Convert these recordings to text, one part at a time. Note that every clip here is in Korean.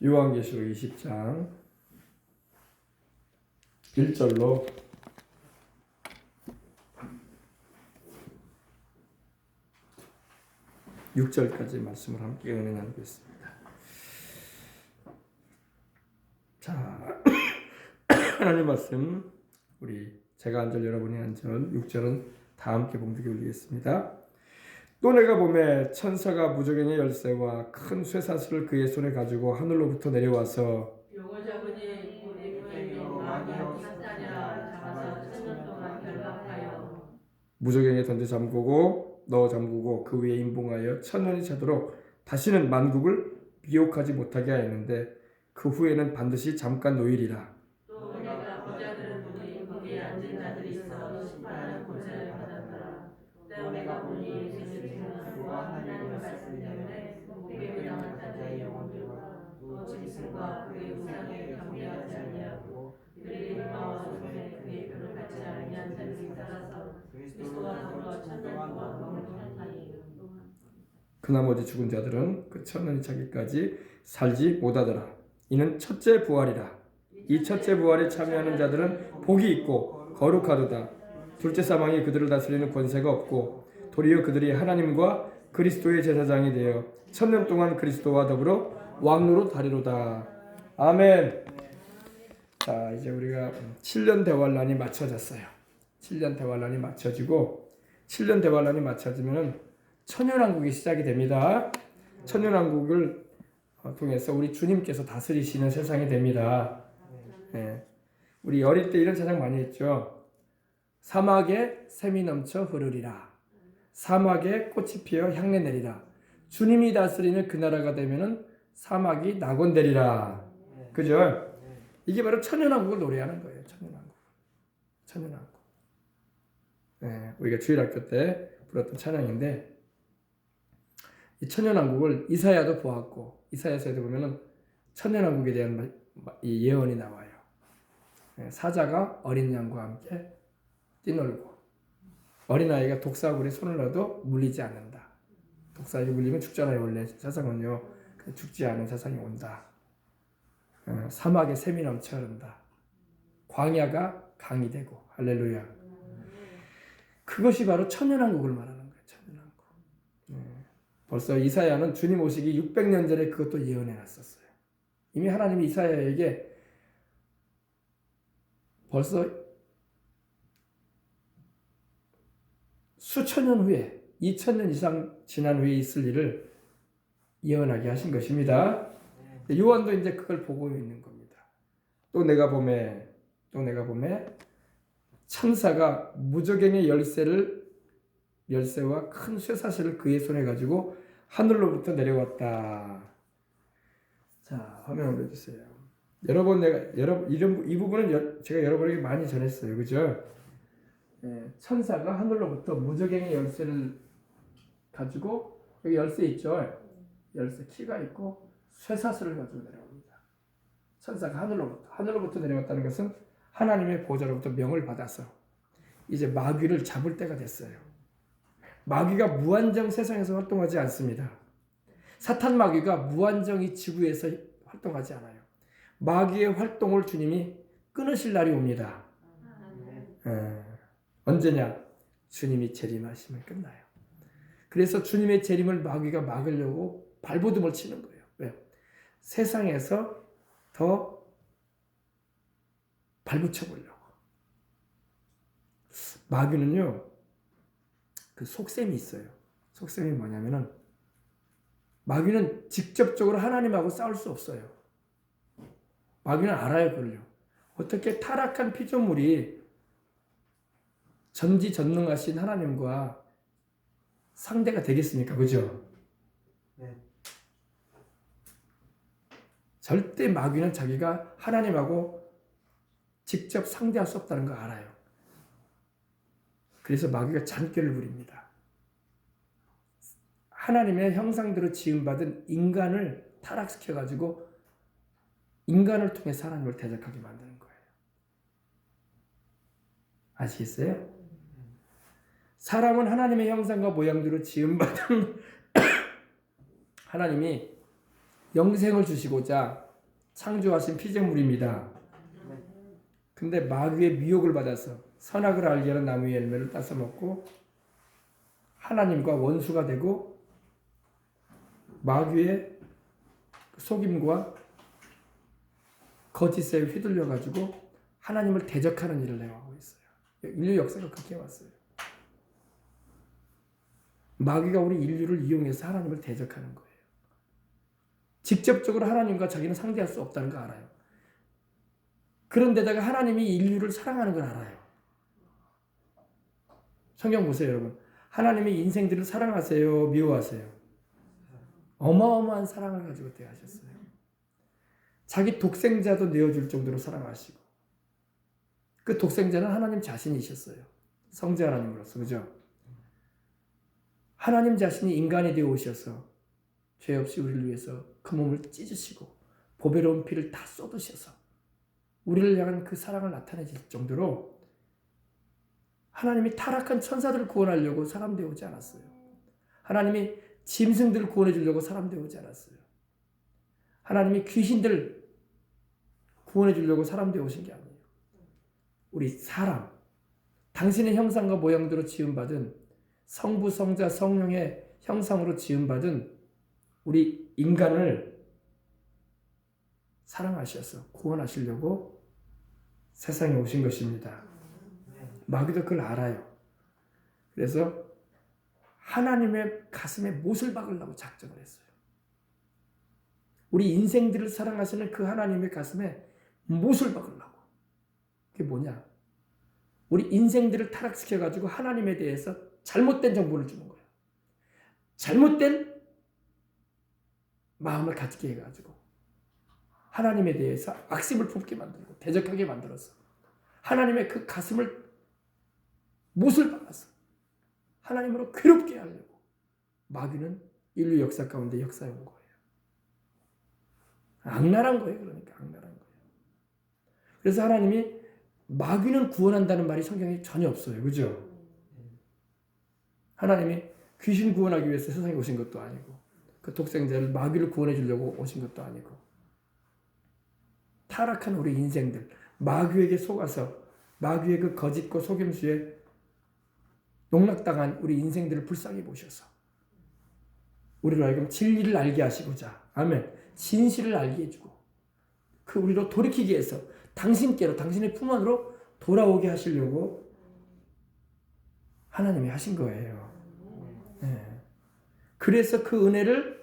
요한계시록 20장 1절로 6절까지 말씀을 함께 은혜 나누겠습니다. 자, 하나님 말씀 우리 제가 한 절 여러분이 한 절 6절은 다 함께 봉독해 올리겠습니다. 또 내가 보매 천사가 무저갱의 열쇠와 큰 쇠사슬을 그의 손에 가지고 하늘로부터 내려와서 용어자분이 우리 부인도 마귀여 사자냐 잡아서 1000년 동안 결박하여 무저갱에 던져 잠그고 넣어 잠그고 그 위에 임봉하여 1000년이 차도록 다시는 만국을 미혹하지 못하게 하였는데 그 후에는 반드시 잠깐 노일이라. 또 내가 보자들을 보니 거기에 앉은 자들이 있어 심판하는 권세를 받았더라. 또 내가 보니 생수증은 그와 하나님의 말씀 때문에 목베개 당한 자의 영혼들과 또 짐승과 그의 우상에 경배하지 아니하고 그의 이마와 손에 그의 표를 받지 아니한 자들이 살아서 그리스도와 더불어 1000년 동안 머무르리니. 그 나머지 죽은 자들은 그 1000년이 차기까지 살지 못하더라. 이는 첫째 부활이라. 이 첫째 부활에 참여하는 자들은 복이 있고 거룩하도다. 둘째 사망이 그들을 다스리는 권세가 없고 도리어 그들이 하나님과 그리스도의 제사장이 되어 1000년 동안 그리스도와 더불어 왕노로 다리로다. 아멘. 자, 이제 우리가 7년 대환란이 맞춰졌어요. 7년 대환란이 맞춰지고 7년 대환란이 맞춰지면은 천년왕국이 시작이 됩니다. 천년왕국을 통해서 우리 주님께서 다스리시는 세상이 됩니다. 예. 우리 어릴 때 이런 찬양 많이 했죠. 사막에 샘이 넘쳐 흐르리라. 사막에 꽃이 피어 향내 내리라. 주님이 다스리는 그 나라가 되면은 사막이 낙원되리라. 그죠? 이게 바로 천년왕국을 노래하는 거예요. 천년왕국. 천년왕국. 예. 우리가 주일학교 때 불렀던 찬양인데 이 천년왕국을 이사야도 보았고 이사야서에도 보면은 천년왕국에 대한 이 예언이 나와요. 사자가 어린 양과 함께 뛰놀고 어린아이가 독사굴에 손을 넣어도 물리지 않는다. 독사에게 물리면 죽잖아요. 원래 세상은요. 죽지 않은 세상이 온다. 사막에 샘이 넘쳐 흐른다. 광야가 강이 되고 할렐루야. 그것이 바로 천년왕국을 말하는 거예요. 천년왕국. 벌써 이사야는 주님 오시기 600년 전에 그것도 예언해 놨었어요. 이미 하나님이 이사야에게 벌써 수천 년 후에 2000년 이상 지난 후에 있을 일을 예언하게 하신 것입니다. 요한도 이제 그걸 보고 있는 겁니다. 또 내가 보매 천사가 무저갱의 열쇠와 큰 쇠사슬을 그의 손에 가지고 하늘로부터 내려왔다. 자, 화면 올려주세요. 이 부분은 제가 여러분에게 많이 전했어요. 그죠? 천사가 하늘로부터 무저갱의 열쇠를 가지고 여기 열쇠 있죠? 열쇠 키가 있고 쇠사슬을 가지고 내려옵니다. 천사가 하늘로부터 내려왔다는 것은 하나님의 보좌로부터 명을 받아서 이제 마귀를 잡을 때가 됐어요. 마귀가 무한정 세상에서 활동하지 않습니다. 사탄 마귀가 무한정 이 지구에서 활동하지 않아요. 마귀의 활동을 주님이 끊으실 날이 옵니다. 언제냐? 주님이 재림하시면 끝나요. 그래서 주님의 재림을 마귀가 막으려고 발버둥을 치는 거예요. 왜요? 세상에서 더 발붙여 보려고. 마귀는요, 그 속셈이 있어요. 속셈이 뭐냐면은 마귀는 직접적으로 하나님하고 싸울 수 없어요. 마귀는 알아요, 그걸요. 어떻게 타락한 피조물이 전지전능하신 하나님과 상대가 되겠습니까? 그죠? 네. 절대 마귀는 자기가 하나님하고 직접 상대할 수 없다는 걸 알아요. 그래서 마귀가 잔꾀를 부립니다. 하나님의 형상대로 지음받은 인간을 타락시켜가지고 인간을 통해서 하나님을 대적하게 만드는 거예요. 아시겠어요? 사람은 하나님의 형상과 모양대로 지음받은 하나님이 영생을 주시고자 창조하신 피조물입니다. 근데 마귀의 미혹을 받아서 선악을 알게 하는 나무의 열매를 따서 먹고 하나님과 원수가 되고 마귀의 속임과 거짓에 휘둘려 가지고 하나님을 대적하는 일을 해오고 있어요. 인류 역사가 그렇게 왔어요. 마귀가 우리 인류를 이용해서 하나님을 대적하는 거예요. 직접적으로 하나님과 자기는 상대할 수 없다는 거 알아요. 그런데다가 하나님이 인류를 사랑하는 걸 알아요. 성경 보세요, 여러분. 하나님이 인생들을 사랑하세요, 미워하세요? 어마어마한 사랑을 가지고 대하셨어요. 자기 독생자도 내어줄 정도로 사랑하시고 그 독생자는 하나님 자신이셨어요. 성자 하나님으로서, 그죠? 하나님 자신이 인간이 되어 오셔서 죄 없이 우리를 위해서 그 몸을 찢으시고 보배로운 피를 다 쏟으셔서 우리를 향한 그 사랑을 나타내실 정도로 하나님이 타락한 천사들을 구원하려고 사람 되어 오지 않았어요. 하나님이 짐승들을 구원해 주려고 사람 되어 오지 않았어요. 하나님이 귀신들 구원해 주려고 사람 되어 오신 게 아니에요. 우리 사람, 당신의 형상과 모양대로 지음받은 성부, 성자, 성령의 형상으로 지음받은 우리 인간을 사랑하셔서 구원하시려고 세상에 오신 것입니다. 마귀도 그걸 알아요. 그래서 하나님의 가슴에 못을 박으려고 작정을 했어요. 우리 인생들을 사랑하시는 그 하나님의 가슴에 못을 박으려고. 그게 뭐냐? 우리 인생들을 타락시켜가지고 하나님에 대해서 잘못된 정보를 주는 거예요. 잘못된 마음을 갖게 해가지고 하나님에 대해서 악심을 품게 만들고 대적하게 만들어서 하나님의 그 가슴을 못을 박아서 하나님으로 괴롭게 하려고 마귀는 인류 역사 가운데 역사해 온 거예요. 악랄한 거예요. 그러니까 악랄한 거예요. 그래서 하나님이 마귀는 구원한다는 말이 성경에 전혀 없어요. 그죠? 하나님이 귀신 구원하기 위해서 세상에 오신 것도 아니고 그 독생자를 마귀를 구원해 주려고 오신 것도 아니고 타락한 우리 인생들 마귀에게 속아서 마귀의 그 거짓과 속임수에 농락당한 우리 인생들을 불쌍히 보셔서 우리로 하여금 진리를 알게 하시고자 아멘 진실을 알게 해주고 그 우리로 돌이키기 위해서 당신께로 당신의 품 안으로 돌아오게 하시려고 하나님이 하신 거예요. 네. 그래서 그 은혜를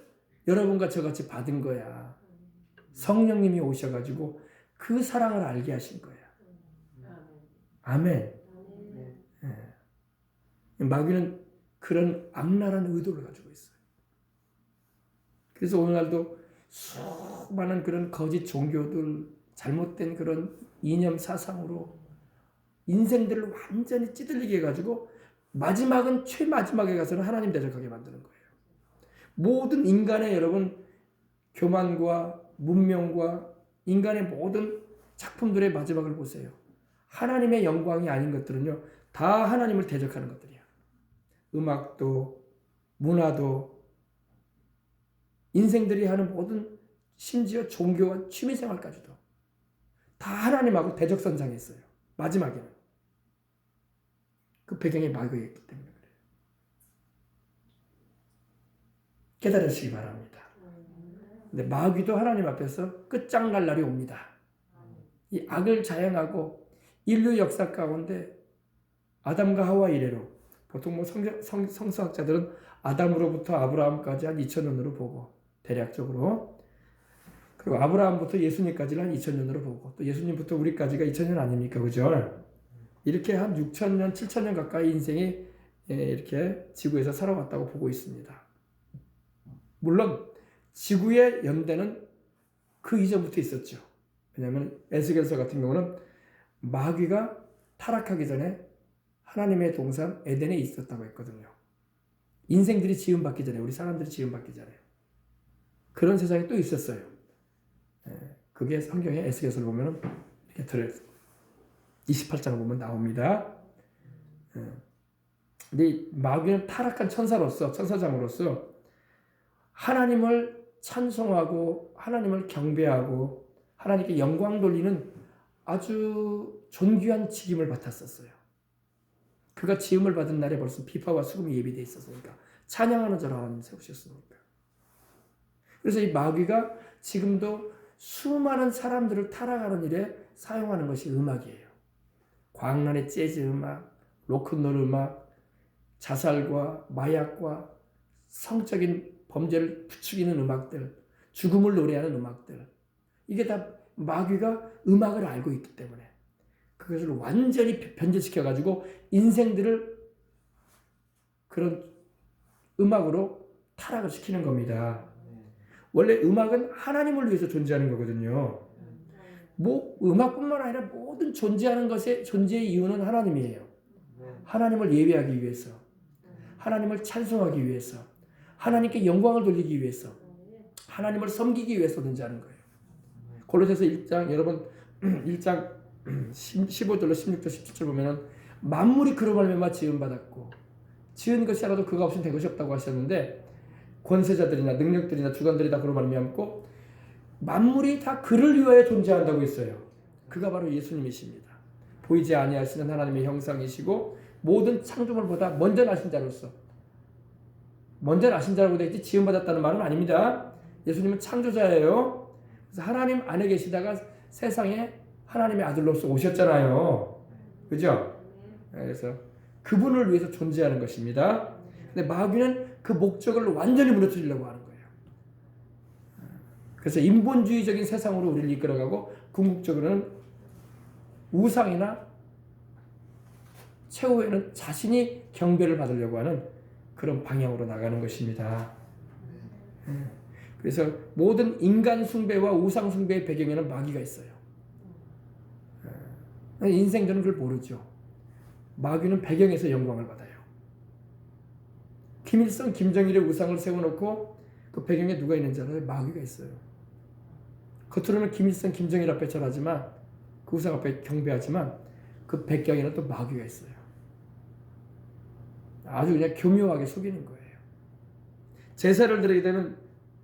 여러분과 저같이 받은 거야. 성령님이 오셔가지고 그 사랑을 알게 하신 거야. 아멘. 네. 마귀는 그런 악랄한 의도를 가지고 있어요. 그래서 오늘날도 수많은 그런 거짓 종교들, 잘못된 그런 이념 사상으로 인생들을 완전히 찌들리게 해가지고 마지막은 최마지막에 가서는 하나님 대적하게 만드는 거예요. 모든 인간의 여러분 교만과 문명과 인간의 모든 작품들의 마지막을 보세요. 하나님의 영광이 아닌 것들은요. 다 하나님을 대적하는 것들이야. 음악도 문화도 인생들이 하는 모든 심지어 종교와 취미생활까지도 다 하나님하고 대적선상에 있어요. 마지막에는. 그 배경에 마귀가 있기 때문에 그래요. 깨달으시기 바랍니다. 근데 마귀도 하나님 앞에서 끝장날 날이 옵니다. 이 악을 자행하고 인류 역사 가운데 아담과 하와 이래로 보통 뭐 성서학자들은 아담으로부터 아브라함까지 한 2000년으로 보고 대략적으로 그리고 아브라함부터 예수님까지를 한 2000년으로 보고 또 예수님부터 우리까지가 2000년 아닙니까? 그죠? 이렇게 한 6000년, 7000년 가까이 인생이 이렇게 지구에서 살아왔다고 보고 있습니다. 물론 지구의 연대는 그 이전부터 있었죠. 왜냐하면 에스겔서 같은 경우는 마귀가 타락하기 전에 하나님의 동산 에덴에 있었다고 했거든요. 인생들이 지음받기 전에 우리 사람들이 지음받기 전에 그런 세상이 또 있었어요. 그게 성경의 에스겔서를 보면 이렇게 들어요. 28장을 보면 나옵니다. 근데 마귀는 타락한 천사로서 천사장으로서 하나님을 찬송하고 하나님을 경배하고 하나님께 영광 돌리는 아주 존귀한 직임을 맡았었어요. 그가 지음을 받은 날에 벌써 비파와 수금이 예비되어 있었으니까 찬양하는 자로 하나님 세우셨으니까. 그래서 이 마귀가 지금도 수많은 사람들을 타락하는 일에 사용하는 것이 음악이에요. 광란의 재즈 음악, 로큰롤 음악, 자살과 마약과 성적인 범죄를 부추기는 음악들, 죽음을 노래하는 음악들, 이게 다 마귀가 음악을 알고 있기 때문에 그것을 완전히 변질시켜가지고 인생들을 그런 음악으로 타락을 시키는 겁니다. 원래 음악은 하나님을 위해서 존재하는 거거든요. 뭐 음악뿐만 아니라 모든 존재하는 것의 존재의 이유는 하나님이에요. 하나님을 예배하기 위해서, 하나님을 찬송하기 위해서, 하나님께 영광을 돌리기 위해서, 하나님을 섬기기 위해서 존재하는 거예요. 골로새서 1장 여러분 1장 15절로 16절 17절 보면은 만물이 그로 말미암아 지음 받았고 지은 것이 하나도 그가 없이는 된 것이 없다고 하셨는데 권세자들이나 능력들이나 주관들이 다 그로 말미암고 만물이 다 그를 위하여 존재한다고 했어요. 그가 바로 예수님이십니다. 보이지 아니하시는 하나님의 형상이시고 모든 창조물보다 먼저 나신 자로서 먼저 나신 자라고 되어 있지 지음 받았다는 말은 아닙니다. 예수님은 창조자예요. 그래서 하나님 안에 계시다가 세상에 하나님의 아들로서 오셨잖아요. 그죠? 그래서 그분을 위해서 존재하는 것입니다. 근데 마귀는 그 목적을 완전히 무너뜨리려고 하는 거예요. 그래서 인본주의적인 세상으로 우리를 이끌어가고 궁극적으로는 우상이나 최후에는 자신이 경배를 받으려고 하는 그런 방향으로 나가는 것입니다. 그래서 모든 인간 숭배와 우상 숭배의 배경에는 마귀가 있어요. 인생들은 그걸 모르죠. 마귀는 배경에서 영광을 받아요. 김일성, 김정일의 우상을 세워놓고 그 배경에 누가 있는지 알아요? 마귀가 있어요. 겉으로는 김일성, 김정일 앞에 절하지만 그 우상 앞에 경배하지만 그 배경에는 또 마귀가 있어요. 아주 그냥 교묘하게 속이는 거예요. 제사를 드리게 되면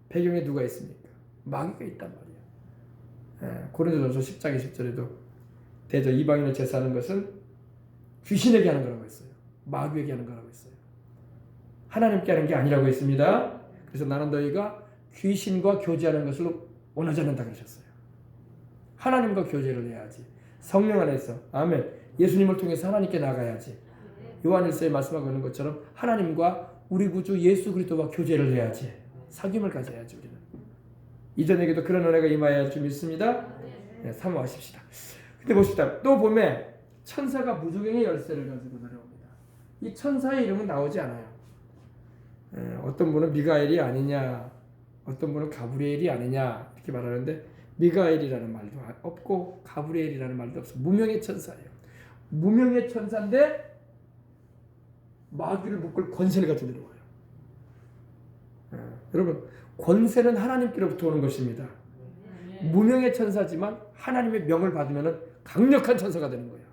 배경에 누가 있습니까? 마귀가 있단 말이에요. 고린도전서 10장 20절에도 대저 이방인을 제사하는 것은 귀신에게 하는 거라고 했어요. 마귀에게 하는 거라고 했어요. 하나님께 하는 게 아니라고 했습니다. 그래서 나는 너희가 귀신과 교제하는 것을 원하지 않는다 그러셨어요. 하나님과 교제를 해야지. 성령 안에서 아멘. 예수님을 통해서 하나님께 나가야지. 요한일서에 말씀하고 있는 것처럼 하나님과 우리 구주 예수 그리스도와 교제를 해야지. 사귐을 가져야지 우리는. 이전에게도 그런 은혜가 임하여야 할 줄 믿습니다. 네, 사모하십시다. 근데 보십시다. 또 보면 천사가 무저갱의 열쇠를 가지고 내려옵니다. 이 천사의 이름은 나오지 않아요. 어떤 분은 미가엘이 아니냐, 어떤 분은 가브리엘이 아니냐 이렇게 말하는데 미가엘이라는 말도 없고 가브리엘이라는 말도 없어. 무명의 천사예요. 무명의 천사인데 마귀를 묶을 권세를 가지고 내려와요. 여러분 권세는 하나님께로부터 오는 것입니다. 무명의 천사지만 하나님의 명을 받으면 강력한 천사가 되는 거예요.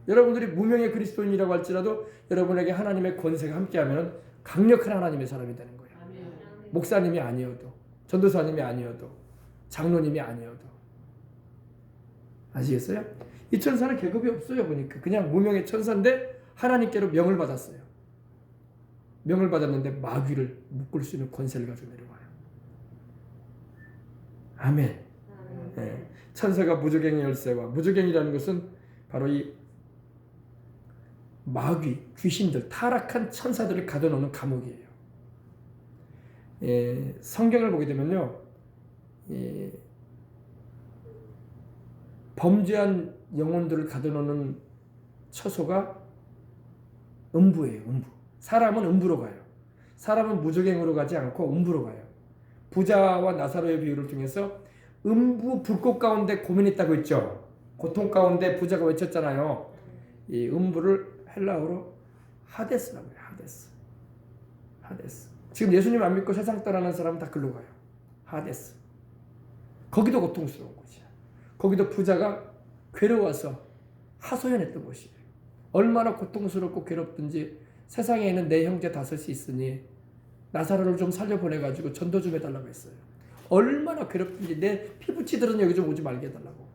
여러분들이 무명의 그리스도인이라고 할지라도 여러분에게 하나님의 권세가 함께하면 강력한 하나님의 사람이 되는 거예요. 목사님이 아니어도 전도사님이 아니어도 장로님이 아니어도. 아시겠어요? 이 천사는 계급이 없어요. 보니까 그냥 무명의 천사인데 하나님께로 명을 받았어요. 명을 받았는데 마귀를 묶을 수 있는 권세를 가지고 내려와요. 아멘. 네. 천사가 무저갱의 열쇠와 무저갱이라는 것은 바로 이 마귀, 귀신들, 타락한 천사들을 가둬놓는 감옥이에요. 성경을 보게 되면요, 범죄한 영혼들을 가둬놓는 처소가 음부예요. 음부. 사람은 음부로 가요. 사람은 무저갱으로 가지 않고 음부로 가요. 부자와 나사로의 비유를 통해서 음부 불꽃 가운데 고민했다고 했죠. 고통 가운데 부자가 외쳤잖아요. 이 음부를 헬라어로 하데스라고 해요. 하데스. 하데스. 지금 예수님 안 믿고 세상 떠나는 사람은 다 글로 가요. 하데스. 거기도 고통스러운 곳이야. 거기도 부자가 괴로워서 하소연했던 곳이에요. 얼마나 고통스럽고 괴롭든지 세상에 있는 내 형제 다섯이 있으니 나사로를 좀 살려보내가지고 전도 좀 해달라고 했어요. 얼마나 괴롭든지 내 피부치들은 여기 좀 오지 말게 해달라고.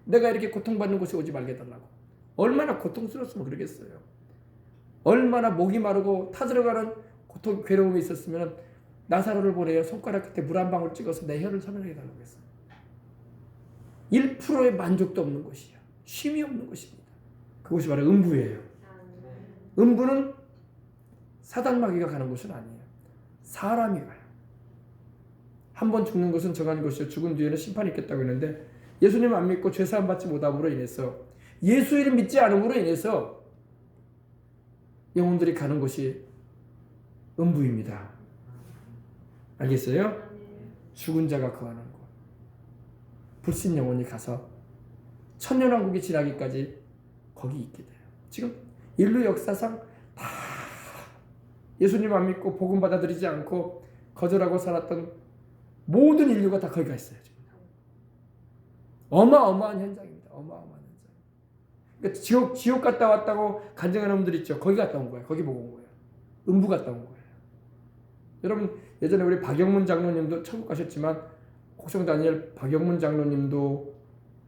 내가 이렇게 고통받는 곳에 오지 말게 해달라고. 얼마나 고통스러웠으면 그러겠어요. 얼마나 목이 마르고 타들어가는 고통, 괴로움이 있었으면 나사로를 보내어 손가락 끝에 물 한 방울 찍어서 내 혀를 선언해 달라고 했어요. 1%의 만족도 없는 곳이야. 쉼이 없는 곳입니다. 그곳이 바로 음부예요. 음부는 사단 마귀가 가는 곳은 아니에요. 사람이 가요. 한 번 죽는 것은 정한 것이요 죽은 뒤에는 심판이 있겠다고 했는데 예수님 안 믿고 죄사함 받지 못함으로 인해서 예수 이름 믿지 않음으로 인해서 영혼들이 가는 곳이 음부입니다. 알겠어요? 죽은 자가 거하는 곳. 불신 영혼이 가서 천년왕국이 지나기까지 거기 있게 돼요. 지금 인류 역사상 다 예수님 안 믿고 복음 받아들이지 않고 거절하고 살았던 모든 인류가 다 거기 가 있어요. 지금. 어마어마한 현장입니다. 어마어마한 현장. 그러니까 지옥 갔다 왔다고 간증하는 분들 있죠. 거기 갔다 온 거예요. 거기 보고 온 거예요. 음부 갔다 온 거예요. 여러분 예전에 우리 박영문 장로님도 천국 가셨지만 곡성 다니엘 박영문 장로님도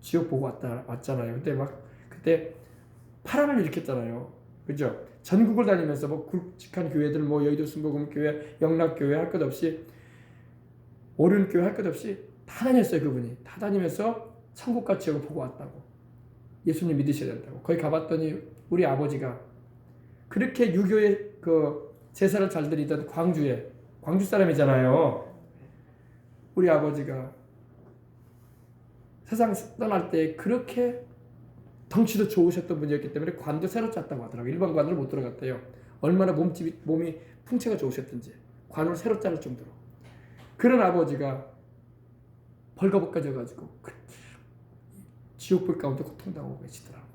지옥 보고 왔잖아요. 그때 파란을 일으켰잖아요. 그죠? 전국을 다니면서 뭐 굵직한 교회들 뭐 여의도 순복음교회, 영락교회 할 것 없이 오륜교회 할 것 없이 다 다녔어요. 그분이 다 다니면서 천국과 지옥을 보고 왔다고. 예수님 믿으셔야 된다고. 거기 가봤더니 우리 아버지가 그렇게 유교의 그 제사를 잘 드리던 광주 사람이잖아요. 우리 아버지가 세상 떠날 때 그렇게 덩치도 좋으셨던 분이었기 때문에 관도 새로 짰다고 하더라고요. 일반 관으로 못 들어갔대요. 얼마나 몸이 풍채가 좋으셨든지 관을 새로 자를 정도로. 그런 아버지가 벌거벗겨져가지고 지옥불 가운데 고통당하고 계시더라고.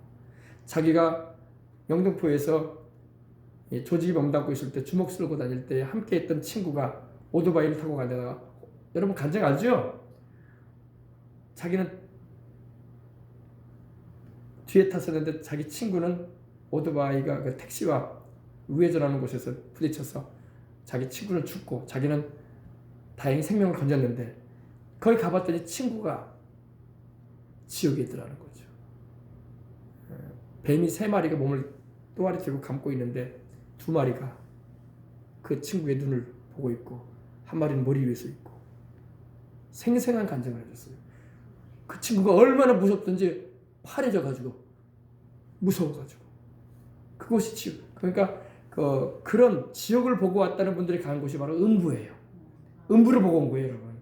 자기가 영등포에서 조직이 몸담고 있을 때 주먹 쓸고 다닐 때 함께 했던 친구가 오토바이를 타고 가다가 여러분 간증 알죠? 자기는 뒤에 탔었는데 자기 친구는 오토바이가 그 택시와 우회전하는 곳에서 부딪혀서 자기 친구는 죽고 자기는 다행히 생명을 건졌는데 거기 가봤더니 친구가 지옥에 있더라는 거죠. 뱀이 3마리가 몸을 또아리 들고 감고 있는데 2마리가 그 친구의 눈을 보고 있고 한 마리는 머리 위에서 있고 생생한 간증을 해줬어요. 그 친구가 얼마나 무섭든지 파래져가지고 무서워가지고 그곳이 지옥. 그러니까 그런 지옥을 보고 왔다는 분들이 가는 곳이 바로 음부예요. 음부를 보고 온 거예요, 여러분.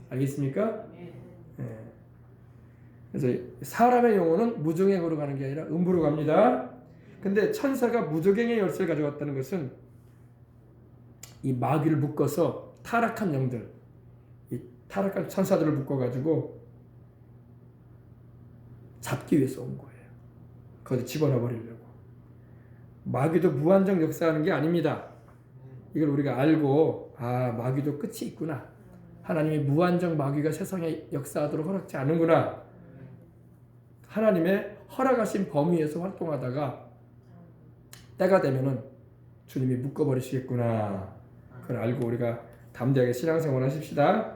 알겠습니까? 네. 그래서 사람의 영혼은 무정행으로 가는 게 아니라 음부로 갑니다. 근데 천사가 무적행의 열쇠를 가져왔다는 것은 이 마귀를 묶어서 타락한 영들, 이 타락한 천사들을 묶어가지고 잡기 위해서 온 거예요. 거기 집어넣어 버리려고. 마귀도 무한정 역사하는 게 아닙니다. 이걸 우리가 알고 마귀도 끝이 있구나. 하나님이 무한정 마귀가 세상에 역사하도록 허락지 않는구나. 하나님의 허락하신 범위에서 활동하다가 때가 되면은 주님이 묶어버리시겠구나. 그걸 알고 우리가 담대하게 신앙생활 하십시다.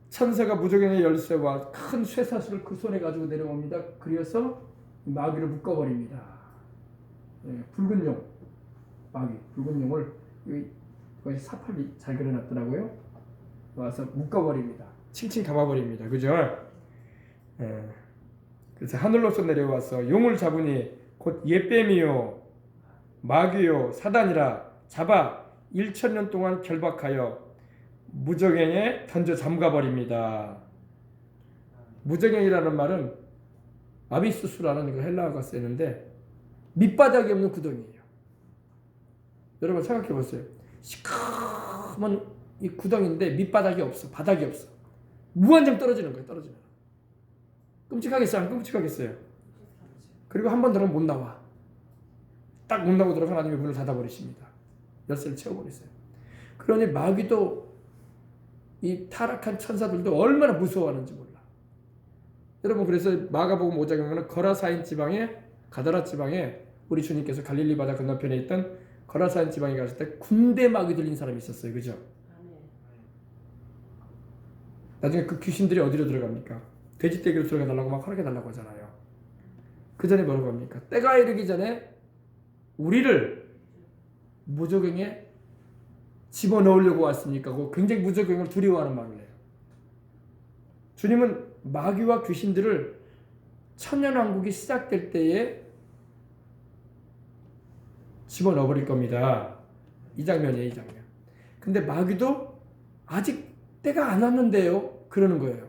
천사가 무적행의 열쇠와 큰 쇠사슬을 그 손에 가지고 내려옵니다. 그래서 마귀를 묶어버립니다. 붉은 용, 마귀, 붉은 용을 거기 사팔이 잘 그려놨더라고요. 와서 묶어버립니다. 칭칭 감아버립니다. 그죠? 그래서 하늘로서 내려와서 용을 잡으니 곧 옛뱀이요 마귀요 사단이라 잡아 1000년 동안 결박하여 무적행에 던져 잠가버립니다. 무적행이라는 말은 아비스수라는 그 헬라어가 쓰였는데 밑바닥이 없는 구덩이에요. 여러분 생각해 보세요. 시커먼 이 구덩이인데 밑바닥이 없어. 바닥이 없어. 무한정 떨어지는 거예요. 떨어지는. 끔찍하겠어요? 안 끔찍하겠어요? 그리고 한 번 들어가면 못 나와. 딱 못 나오고 들어가 하나님이 문을 닫아버리십니다. 열쇠를 채워버리세요. 그러니 마귀도 이 타락한 천사들도 얼마나 무서워하는지 몰라. 여러분 그래서 마가복음 5장에 보면 거라사인 지방에 가다라 지방에 우리 주님께서 갈릴리 바다 건너편에 있던 거라사인 지방에 갔을 때 군대 마귀 들린 사람이 있었어요. 그죠? 나중에 그 귀신들이 어디로 들어갑니까? 돼지떼기로 들어가달라고 막 허락해달라고 하잖아요. 그 전에 뭐라고 합니까? 때가 이르기 전에 우리를 무저갱에 집어넣으려고 왔습니까? 그 굉장히 무저갱을 두려워하는 말을 해요. 주님은 마귀와 귀신들을 천년왕국이 시작될 때에 집어넣어버릴 겁니다. 이 장면이에요, 이 장면. 근데 마귀도 아직 때가 안 왔는데요, 그러는 거예요.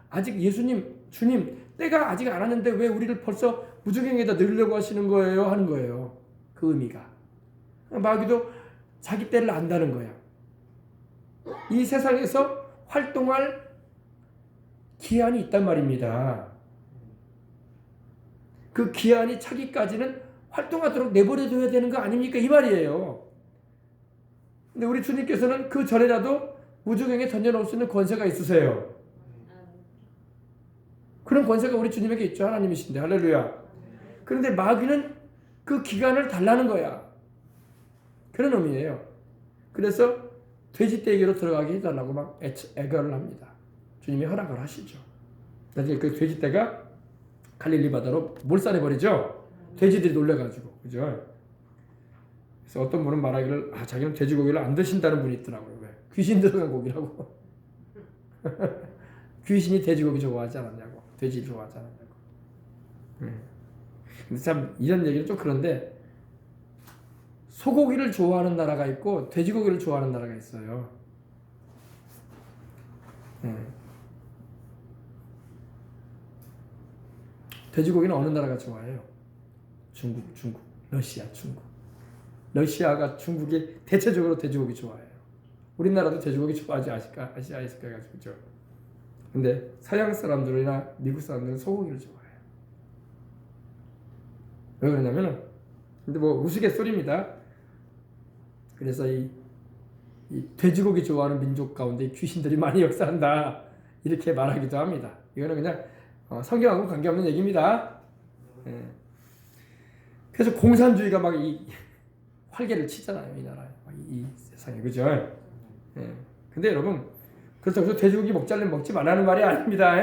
아직 주님 때가 아직 안 왔는데 왜 우리를 벌써 무저갱에다 넣으려고 하시는 거예요? 하는 거예요. 그 의미가. 마귀도 자기 때를 안다는 거야. 이 세상에서 활동할 기한이 있단 말입니다. 그 기한이 차기까지는 활동하도록 내버려둬야 되는 거 아닙니까? 이 말이에요. 근데 우리 주님께서는 그 전에라도 무저갱에 던져놓을 수 있는 권세가 있으세요. 그런 권세가 우리 주님에게 있죠. 하나님이신데. 할렐루야. 그런데 마귀는 그 기간을 달라는 거야. 그런 의미예요. 그래서 돼지떼기로 들어가게 해달라고 막 애걸을 합니다. 주님이 허락을 하시죠. 나중에 그 돼지떼가 갈릴리 바다로 몰살해버리죠. 돼지들이 놀래가지고. 그죠? 그래서 어떤 분은 말하기를, 자기는 돼지고기를 안 드신다는 분이 있더라고요. 왜? 귀신 들어간 고기라고. 귀신이 돼지고기 좋아하지 않았냐고. 돼지 좋아하지 않았냐고. 근데 참 이런 얘기는 좀 그런데, 소고기를 좋아하는 나라가 있고 돼지고기를 좋아하는 나라가 있어요. 돼지고기는 어느 나라가 좋아해요? 중국, 러시아, 중국. 러시아가 중국이 대체적으로 돼지고기 좋아해요. 우리나라도 돼지고기 좋아하지 아시아에서 해가지고죠. 근데 서양 사람들이나 미국 사람들은 소고기를 좋아해요. 왜 그러냐면은, 근데 뭐 우스갯소리입니다. 그래서 이 돼지고기 좋아하는 민족 가운데 귀신들이 많이 역사한다, 이렇게 말하기도 합니다. 이거는 그냥 성경하고 관계없는 얘기입니다. 그래서 공산주의가 막 이 활개를 치잖아요, 이 나라에, 이 세상에. 그죠? 근데 여러분, 그렇다고 해서 돼지고기 먹지 말라는 말이 아닙니다.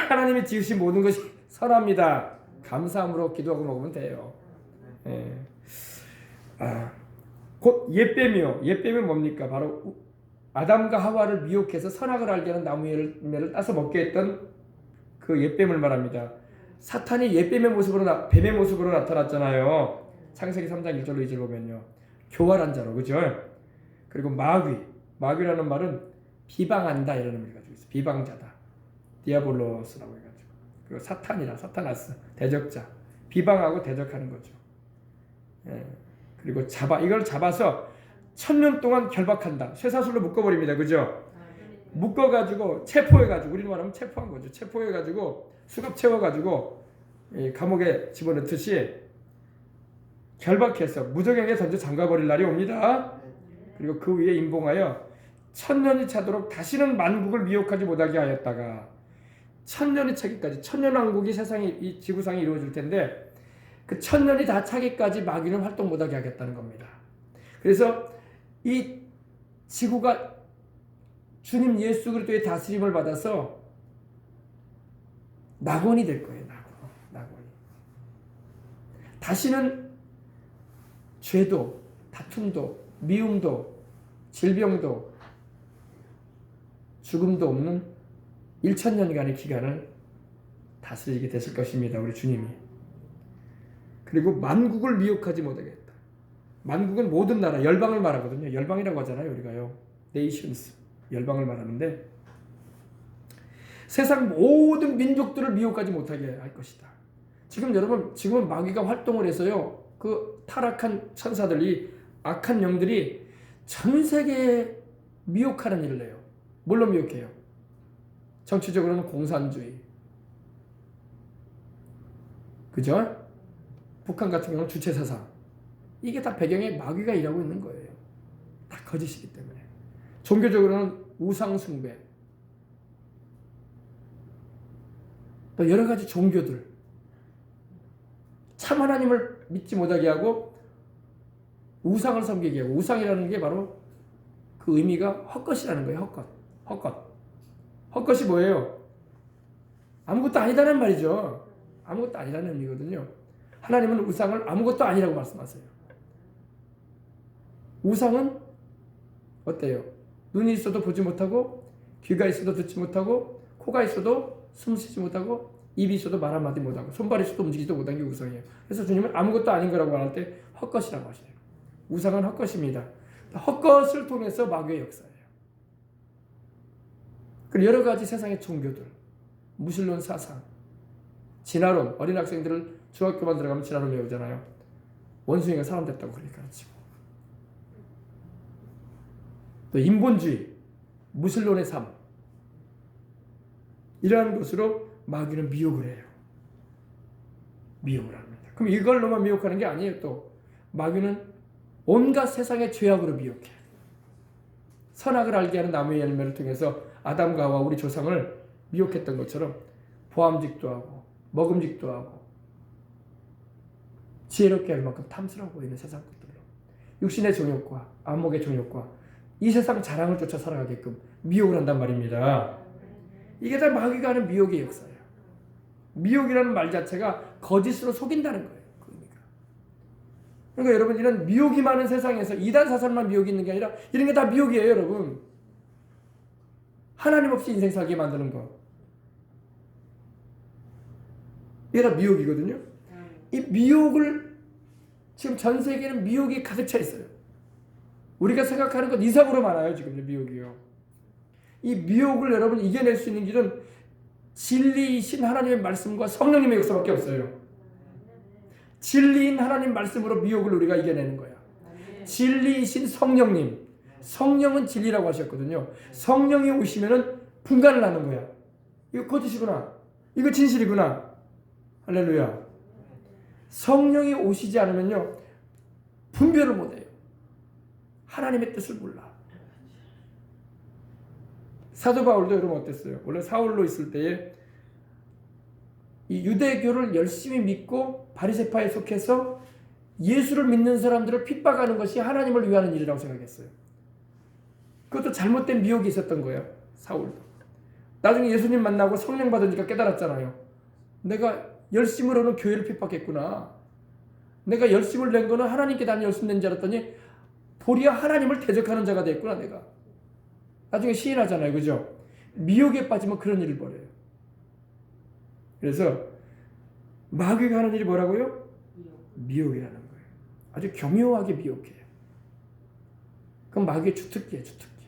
하나님이 지으신 모든 것이 선합니다. 감사함으로 기도하고 먹으면 돼요. 곧 옛뱀이요. 옛뱀은 뭡니까? 바로 아담과 하와를 미혹해서 선악을 알게 하는 나무 열매를 따서 먹게 했던 그 옛뱀을 말합니다. 사탄이 뱀의 모습으로 나타났잖아요. 창세기 3장 1절로 2절 보면요. 교활한 자로, 그죠? 그리고 마귀라는 말은 비방한다, 이런 의미를 가지고 있어요. 비방자다. 디아볼로스라고 해가지고. 그리고 사타나스, 대적자. 비방하고 대적하는 거죠. 그리고 이걸 잡아서 1000년 동안 결박한다. 쇠사슬로 묶어버립니다. 그죠? 묶어가지고 체포해가지고, 우리는 말하면 체포한 거죠. 체포해가지고 수갑 채워가지고 감옥에 집어넣듯이 결박해서 무저갱에 던져 잠가버릴 날이 옵니다. 그리고 그 위에 임봉하여 1000년이 차도록 다시는 만국을 미혹하지 못하게 하였다가 1000년이 차기까지, 천년왕국이 이 지구상에 이루어질 텐데 그 1000년이 다 차기까지 마귀는 활동 못하게 하겠다는 겁니다. 그래서 이 지구가 주님 예수 그리스도의 다스림을 받아서 낙원이 될 거예요. 낙원이. 다시는 죄도, 다툼도, 미움도, 질병도, 죽음도 없는 1000년간의 기간을 다스리게 되실 것입니다. 우리 주님이. 그리고 만국을 미혹하지 못하겠다. 만국은 모든 나라, 열방을 말하거든요. 열방이라고 하잖아요, 우리가요. 네이션스, 열방을 말하는데 세상 모든 민족들을 미혹하지 못하게 할 것이다. 지금은 마귀가 활동을 해서요, 그 타락한 천사들이, 악한 영들이 전 세계에 미혹하는 일을 해요. 뭘로 미혹해요? 정치적으로는 공산주의, 그죠? 북한 같은 경우는 주체사상. 이게 다 배경에 마귀가 일하고 있는 거예요. 다 거짓이기 때문에. 종교적으로는 우상숭배, 또 여러 가지 종교들, 참 하나님을 믿지 못하게 하고 우상을 섬기게 하고, 우상이라는 게 바로 그 의미가 헛것이라는 거예요. 헛것이 뭐예요? 아무것도 아니다는 말이죠. 아무것도 아니라는 의미거든요. 하나님은 우상을 아무것도 아니라고 말씀하세요. 우상은 어때요? 눈이 있어도 보지 못하고, 귀가 있어도 듣지 못하고, 코가 있어도 숨 쉬지 못하고, 입이 있어도 말 한마디 못하고, 손발이 있어도 움직이지도 못한 게 우상이에요. 그래서 주님은 아무것도 아닌 거라고 말할 때 헛것이라고 하셔요. 우상은 헛것입니다. 헛것을 통해서 마귀의 역사예요. 그리고 여러 가지 세상의 종교들, 무신론 사상, 진화론, 어린 학생들을 중학교만 들어가면 진화론 배우잖아요. 원숭이가 사람 됐다고 그렇게 가르치고, 또 인본주의, 무신론의 삶, 이러한 것으로 마귀는 미혹을 해요. 미혹을 합니다. 그럼 이걸로만 미혹하는 게 아니에요. 또 마귀는 온갖 세상의 죄악으로 미혹해. 선악을 알게 하는 나무의 열매를 통해서 아담과 하와 우리 조상을 미혹했던 것처럼 보암직도 하고 먹음직도 하고 지혜롭게 할 만큼 탐스러워 보이는 세상 것들로 육신의 정욕과 안목의 정욕과 이 세상 자랑을 쫓아 살아가게끔 미혹을 한단 말입니다. 이게 다 마귀가 하는 미혹의 역사예요. 미혹이라는 말 자체가 거짓으로 속인다는 거예요. 그러니까 여러분, 이런 미혹이 많은 세상에서 이단 사설만 미혹이 있는 게 아니라 이런 게 다 미혹이에요. 여러분, 하나님 없이 인생 살게 만드는 거, 이게 다 미혹이거든요. 이 미혹을 지금 전 세계는 미혹이 가득 차 있어요. 우리가 생각하는 것 이상으로 많아요. 지금 미혹이요. 이 미혹을 여러분 이겨낼 수 있는 길은 진리이신 하나님의 말씀과 성령님의 역사밖에 없어요. 진리인 하나님 말씀으로 미혹을 우리가 이겨내는 거야. 진리이신 성령님, 성령은 진리라고 하셨거든요. 성령이 오시면은 분간을 하는 거야. 이거 거짓이구나, 이거 진실이구나. 할렐루야. 성령이 오시지 않으면요, 분별을 못해요. 하나님의 뜻을 몰라. 사도 바울도 여러분 어땠어요? 원래 사울로 있을 때에 이 유대교를 열심히 믿고 바리새파에 속해서 예수를 믿는 사람들을 핍박하는 것이 하나님을 위하는 일이라고 생각했어요. 그것도 잘못된 미혹이 있었던 거예요. 사울도. 나중에 예수님 만나고 성령 받으니까 깨달았잖아요. 내가 열심으로는 교회를 핍박했구나. 내가 열심을 낸 거는 하나님께 난 열심 낸 줄 알았더니 도리어 하나님을 대적하는 자가 됐구나 내가. 나중에 시인하잖아요. 그죠? 미혹에 빠지면 그런 일을 벌여요. 그래서 마귀가 하는 일이 뭐라고요? 미혹이라는 거예요. 아주 교묘하게 미혹해요. 그럼 마귀의 주특기예요. 주특기.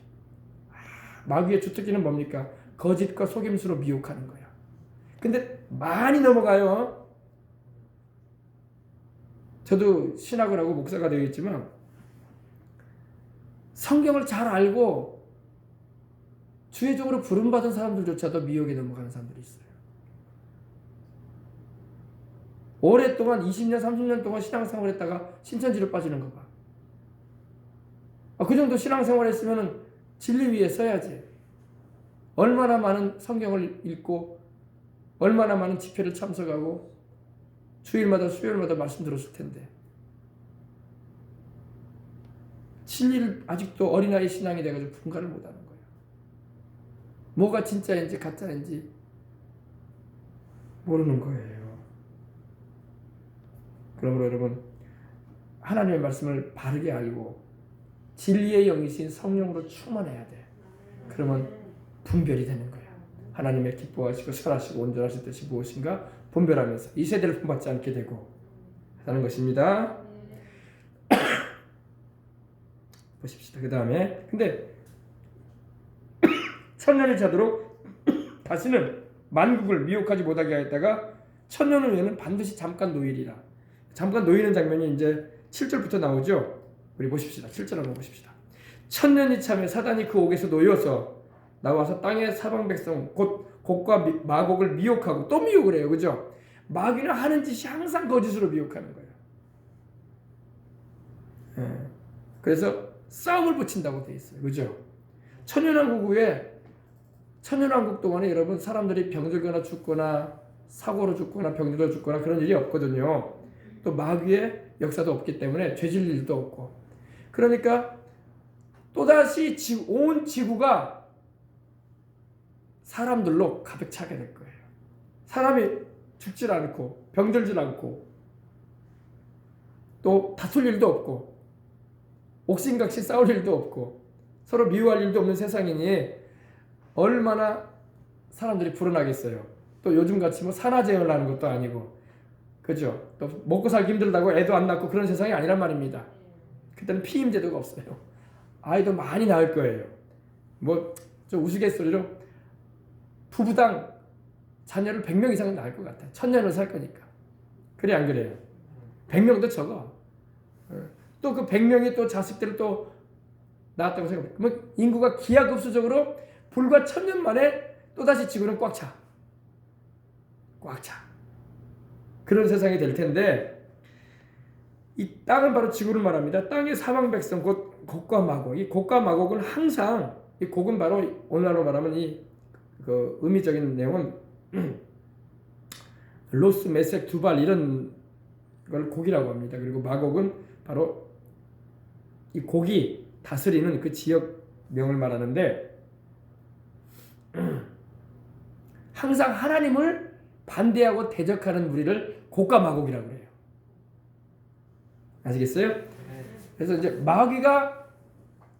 마귀의 주특기는 뭡니까? 거짓과 속임수로 미혹하는 거야. 근데 많이 넘어가요. 저도 신학을 하고 목사가 되어 있지만 성경을 잘 알고 주의적으로 부름받은 사람들조차도 미혹에 넘어가는 사람들이 있어요. 오랫동안 20년, 30년 동안 신앙생활 했다가 신천지로 빠지는 거 봐. 그 정도 신앙생활 했으면 진리 위에 서야지. 얼마나 많은 성경을 읽고 얼마나 많은 집회를 참석하고 주일마다 수요일마다 말씀 들었을 텐데 진리를 아직도 어린아이 신앙이 돼가지고 분간을 못하는 거예요. 뭐가 진짜인지 가짜인지 모르는 거예요. 그러므로 여러분, 하나님의 말씀을 바르게 알고 진리의 영이신 성령으로 충만해야 돼. 그러면 분별이 되는 거야. 하나님의 기뻐하시고 선하시고 온전하신 뜻이 무엇인가 분별하면서 이 세대를 본받지 않게 되고 하는 것입니다. 보십시다. 그 다음에 근데 천년이 자도록 다시는 만국을 미혹하지 못하게 하였다가 천년 후에는 반드시 잠깐 노일이라. 잠깐 놓이는 장면이 이제 7절부터 나오죠. 우리 보십시다. 7절 한번 보십시다. 천년이 참에 사단이 그 옥에서 놓여서 나와서 땅의 사방 백성 곧 곡과 마곡을 미혹하고 또 미혹을 해요. 그죠? 마귀는 하는 짓이 항상 거짓으로 미혹하는 거예요. 그래서 싸움을 붙인다고 돼 있어요. 그죠? 천년왕국 후에 천년왕국 동안에 여러분 사람들이 병들거나 죽거나 사고로 죽거나 병들어 죽거나 그런 일이 없거든요. 또 마귀의 역사도 없기 때문에 죄질 일도 없고, 그러니까 또다시 온 지구가 사람들로 가득 차게 될 거예요. 사람이 죽질 않고 병들질 않고 또 다툴 일도 없고 옥신각신 싸울 일도 없고 서로 미워할 일도 없는 세상이니 얼마나 사람들이 불안하겠어요. 또 요즘같이 뭐 산화제를 하는 것도 아니고, 그죠? 또 먹고 살기 힘들다고 애도 안 낳고 그런 세상이 아니란 말입니다. 그때는 피임제도가 없어요. 아이도 많이 낳을 거예요. 뭐 좀 우스갯소리로 부부당 자녀를 100명 이상은 낳을 것 같아요. 1000년을 살 거니까. 그래 안 그래요? 100명도 적어. 또 그 100명이 또 자식들을 또 낳았다고 생각해요. 그러면 인구가 기하급수적으로 불과 1000년 만에 또다시 지구는 꽉 차. 꽉 차. 그런 세상이 될 텐데, 이 땅은 바로 지구를 말합니다. 땅의 사방 백성 곧 곡과 마곡. 이 곡과 마곡은 항상, 이 곡은 바로 오늘날로 말하면 그 의미적인 내용은 로스, 메섹, 두발 이런 걸 곡이라고 합니다. 그리고 마곡은 바로 이 곡이 다스리는 그 지역명을 말하는데, 항상 하나님을 반대하고 대적하는 무리를 곡과 마곡이라고 해요. 아시겠어요? 그래서 이제 마귀가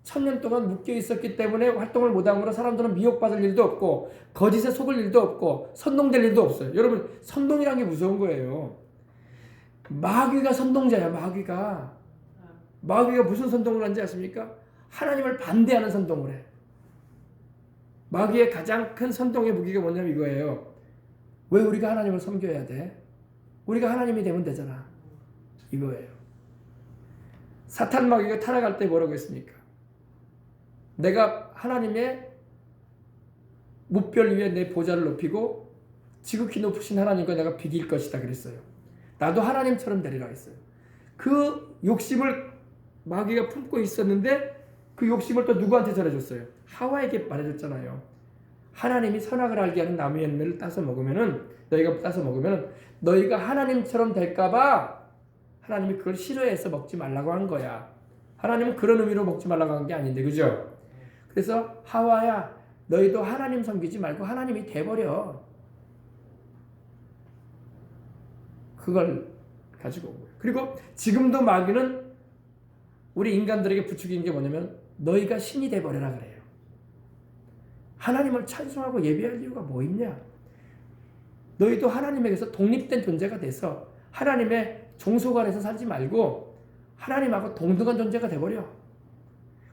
1000년 동안 묶여 있었기 때문에 활동을 못함으로 사람들은 미혹받을 일도 없고 거짓에 속을 일도 없고 선동될 일도 없어요. 여러분, 선동이란 게 무서운 거예요. 마귀가 선동자야. 마귀가 무슨 선동을 하는지 아십니까? 하나님을 반대하는 선동을 해. 마귀의 가장 큰 선동의 무기가 뭐냐면 이거예요. 왜 우리가 하나님을 섬겨야 돼? 우리가 하나님이 되면 되잖아. 이거예요. 사탄 마귀가 타락할 때 뭐라고 했습니까? 내가 하나님의 무별 위에 내 보좌를 높이고 지극히 높으신 하나님과 내가 비길 것이다 그랬어요. 나도 하나님처럼 되리라 했어요. 그 욕심을 마귀가 품고 있었는데 그 욕심을 또 누구한테 전해줬어요? 하와에게 말해줬잖아요. 하나님이 선악을 알게 하는 나무 열매를 따서 먹으면은, 너희가 따서 먹으면은 너희가 하나님처럼 될까봐 하나님이 그걸 싫어해서 먹지 말라고 한 거야. 하나님은 그런 의미로 먹지 말라고 한 게 아닌데, 그죠? 그래서 하와야, 너희도 하나님 섬기지 말고 하나님이 돼버려. 그걸 가지고 온 거예요. 그리고 지금도 마귀는 우리 인간들에게 부추긴 게 뭐냐면 너희가 신이 돼버려라 그래요. 하나님을 찬송하고 예배할 이유가 뭐 있냐? 너희도 하나님에게서 독립된 존재가 돼서 하나님의 종소관에서 살지 말고 하나님하고 동등한 존재가 돼버려.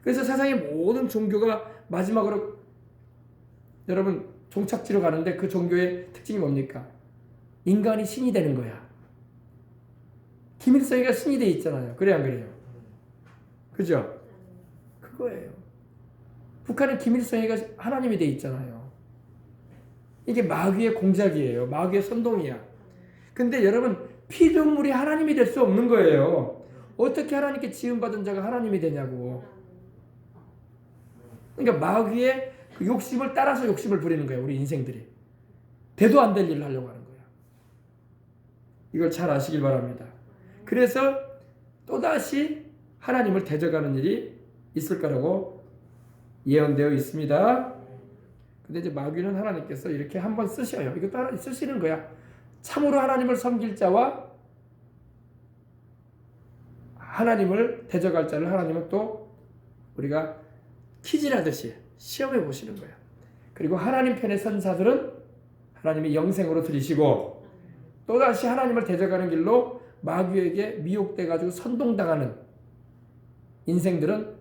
그래서 세상의 모든 종교가 마지막으로 여러분 종착지로 가는데 그 종교의 특징이 뭡니까? 인간이 신이 되는 거야. 김일성이가 신이 돼 있잖아요. 그래 안 그래요? 그죠? 그거예요. 북한은 김일성이가 하나님이 돼 있잖아요. 이게 마귀의 공작이에요. 마귀의 선동이야. 근데 여러분, 피조물이 하나님이 될 수 없는 거예요. 어떻게 하나님께 지음받은 자가 하나님이 되냐고. 그러니까 마귀의 그 욕심을 따라서 욕심을 부리는 거예요. 우리 인생들이. 돼도 안 될 일을 하려고 하는 거예요. 이걸 잘 아시길 바랍니다. 그래서 또다시 하나님을 대적하는 일이 있을 거라고 예언되어 있습니다. 근데 이제 마귀는 하나님께서 이렇게 한번 쓰셔요. 이거 따라 쓰시는 거야. 참으로 하나님을 섬길 자와 하나님을 대적할 자를 하나님은 또 우리가 퀴즈라듯이 시험해 보시는 거야. 그리고 하나님 편의 선사들은 하나님이 영생으로 들이시고 또다시 하나님을 대적하는 길로 마귀에게 미혹돼 가지고 선동당하는 인생들은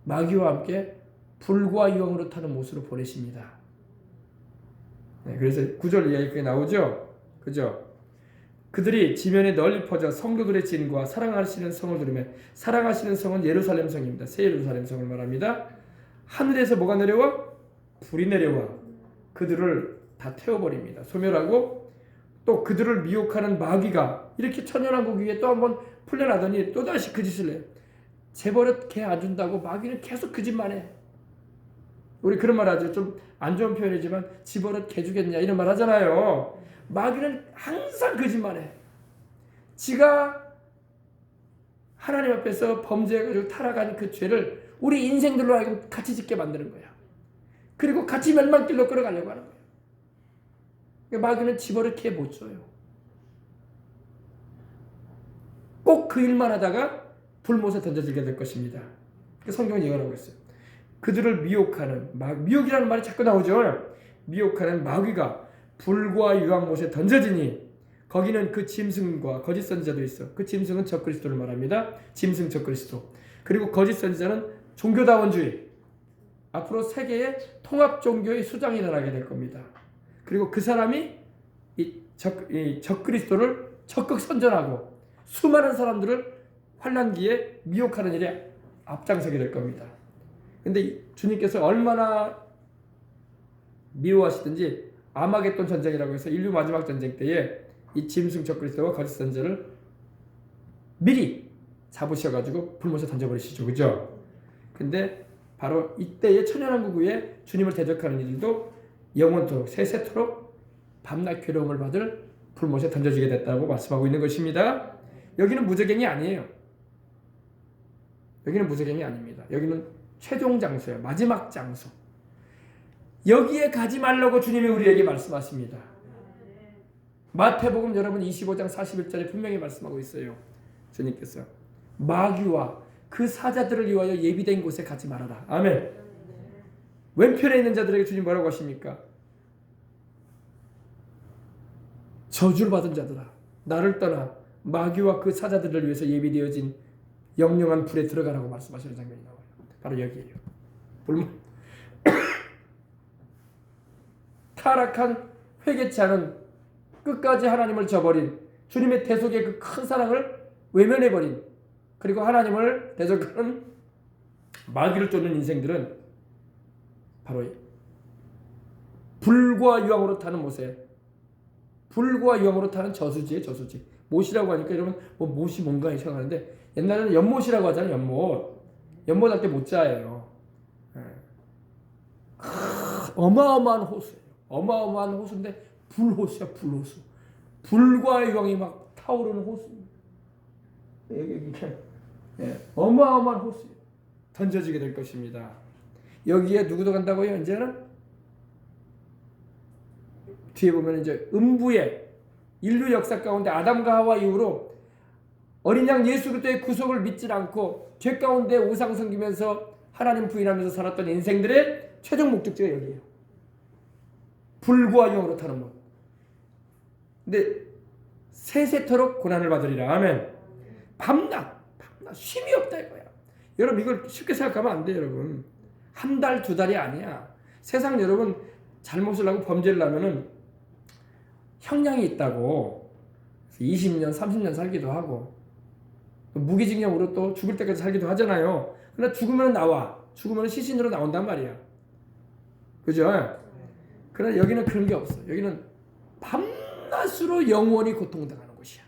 마귀와 함께 불과 유황으로 타는 못으로 보내십니다. 네, 그래서 9절 이하에 그게 나오죠. 그죠? 그들이 지면에 널리 퍼져 성도들의 진과 사랑하시는 성을 들으며, 사랑하시는 성은 예루살렘 성입니다. 새 예루살렘 성을 말합니다. 하늘에서 뭐가 내려와? 불이 내려와 그들을 다 태워버립니다. 소멸하고, 또 그들을 미혹하는 마귀가 이렇게 천연왕국 위에 또 한번 풀려나더니 또다시 그 짓을 해요. 재버릇 개 안 준다고 마귀는 계속 그 짓만 해. 우리 그런 말 하죠. 좀 안 좋은 표현이지만 집어릇 개 주겠냐 이런 말 하잖아요. 마귀는 항상 그 짓만 해. 지가 하나님 앞에서 범죄해가지고 타락한 그 죄를 우리 인생들로 하여금 같이 짓게 만드는 거야. 그리고 같이 멸망길로 끌어가려고 하는 거예요. 마귀는 집어넣기에 못 줘요. 꼭 그 일만 하다가 불못에 던져지게 될 것입니다. 성경은 예언하고 있어요. 그들을 미혹하는, 미혹이라는 말이 자꾸 나오죠. 미혹하는 마귀가 불과 유황못에 던져지니 거기는 그 짐승과 거짓 선지자도 있어. 그 짐승은 적그리스도를 말합니다. 짐승 적그리스도. 그리고 거짓 선지자는 종교다원주의. 앞으로 세계의 통합 종교의 수장이 일어나게 될 겁니다. 그리고 그 사람이 이 적그리스도를 적극 선전하고 수많은 사람들을 환난기에 미혹하는 일에 앞장서게 될 겁니다. 근데 주님께서 얼마나 미워하시든지 아마겟돈 전쟁이라고 해서 인류 마지막 전쟁 때에 이 짐승 적그리스도와 거짓 선지자를 미리 잡으셔가지고 불못에 던져버리시죠. 그죠? 근데 바로 이때의 천연왕국 후에 주님을 대적하는 이들도 영원토록 세세토록 밤낮 괴로움을 받을 불못에 던져지게 됐다고 말씀하고 있는 것입니다. 여기는 무저갱이 아니에요. 여기는 무저갱이 아닙니다. 여기는 최종 장소예요. 마지막 장소. 여기에 가지 말라고 주님이 우리에게 말씀하십니다. 마태복음 여러분 25장 41절에 분명히 말씀하고 있어요. 주님께서 마귀와 그 사자들을 위하여 예비된 곳에 가지 말아라. 아멘. 왼편에 있는 자들에게 주님 뭐라고 하십니까? 저주를 받은 자들아, 나를 떠나 마귀와 그 사자들을 위해서 예비되어진 영영한 불에 들어가라고 말씀하시는 장면이 나와요. 바로 여기에요. 타락한 회개치 않은 끝까지 하나님을 저버린 주님의 대속의 그 큰 사랑을 외면해버린 그리고 하나님을 대적하는 마귀를 쫓는 인생들은 바로 불과 유황으로 타는 못에 불과 유황으로 타는 저수지에 저수지. 못이라고 하니까 여러분 뭐 못이 뭔가 생각하는데 옛날에는 연못이라고 하잖아요. 연못 할 때 못자예요. 어마어마한 호수예요. 어마어마한 호수인데 불호수야. 불호수. 불과 유황이 막 타오르는 호수입니다. 어마어마한 호수예요. 던져지게 될 것입니다. 여기에 누구도 간다고요? 이제는 뒤에 보면 이제 음부의 인류 역사 가운데 아담과 하와 이후로 어린 양 예수 그리스도의 구속을 믿지 않고 죄 가운데 우상 섬기면서 하나님 부인하면서 살았던 인생들의 최종 목적지가 여기예요. 불과 유황으로 타는 것. 근데 세세토록 고난을 받으리라. 아멘. 밤낮 쉼이 없다 이거야. 여러분 이걸 쉽게 생각하면 안 돼요. 여러분 한 달, 두 달이 아니야. 세상 여러분 잘못을 하고 범죄를 하면은 형량이 있다고 20년, 30년 살기도 하고 무기징역으로 또 죽을 때까지 살기도 하잖아요. 그러나 죽으면 나와. 죽으면 시신으로 나온단 말이야. 그죠? 그러나 여기는 그런 게 없어. 여기는 밤낮으로 영원히 고통당하는 곳이야.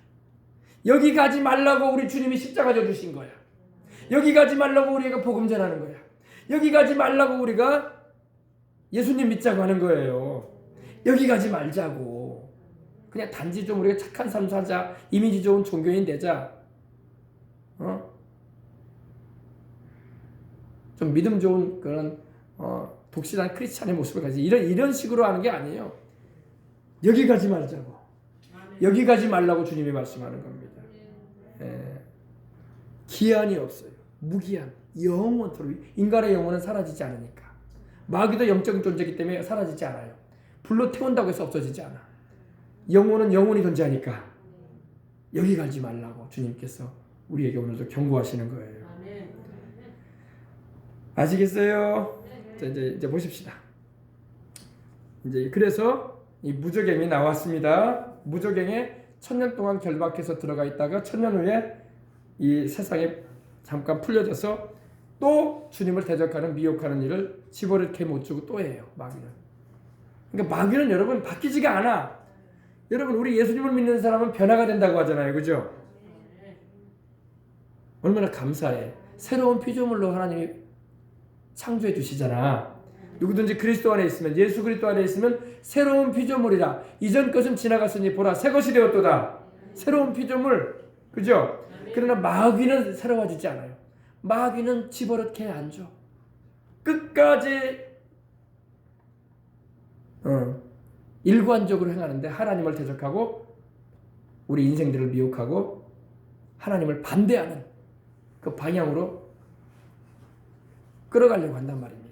여기 가지 말라고 우리 주님이 십자가 져 주신 거야. 여기 가지 말라고 우리가 복음 전하는 거야. 여기 가지 말라고 우리가 예수님 믿자고 하는 거예요. 여기 가지 말자고. 그냥 단지 좀 우리가 착한 삶 살자. 이미지 좋은 종교인 되자. 좀 믿음 좋은 그런 독실한 크리스찬의 모습을 가지. 이런 식으로 하는 게 아니에요. 여기 가지 말자고. 여기 가지 말라고 주님이 말씀하는 겁니다. 기한이 없어요. 무기한. 영원토록. 인간의 영혼은 사라지지 않으니까. 마귀도 영적인 존재이기 때문에 사라지지 않아요. 불로 태운다고 해서 없어지지 않아. 영혼은 영원히 존재하니까 여기 가지 말라고 주님께서 우리에게 오늘도 경고하시는 거예요. 아시겠어요? 자, 이제 보십시다. 이제 그래서 이 무저갱이 나왔습니다. 무저갱에 1000년 동안 결박해서 들어가 있다가 1000년 후에 이 세상에 잠깐 풀려져서 또 주님을 대적하는 미혹하는 일을 집어넣게 못 주고 또 해요. 마귀는. 그러니까 마귀는 여러분 바뀌지가 않아. 여러분 우리 예수님을 믿는 사람은 변화가 된다고 하잖아요. 그죠? 얼마나 감사해. 새로운 피조물로 하나님이 창조해 주시잖아. 누구든지 그리스도 안에 있으면 예수 그리스도 안에 있으면 새로운 피조물이라. 이전 것은 지나갔으니 보라 새 것이 되었도다. 새로운 피조물. 그죠? 그러나 마귀는 새로워지지 않아요. 마귀는 집어넣게 안 줘. 끝까지 일관적으로 행하는데 하나님을 대적하고 우리 인생들을 미혹하고 하나님을 반대하는 그 방향으로 끌어가려고 한단 말입니다.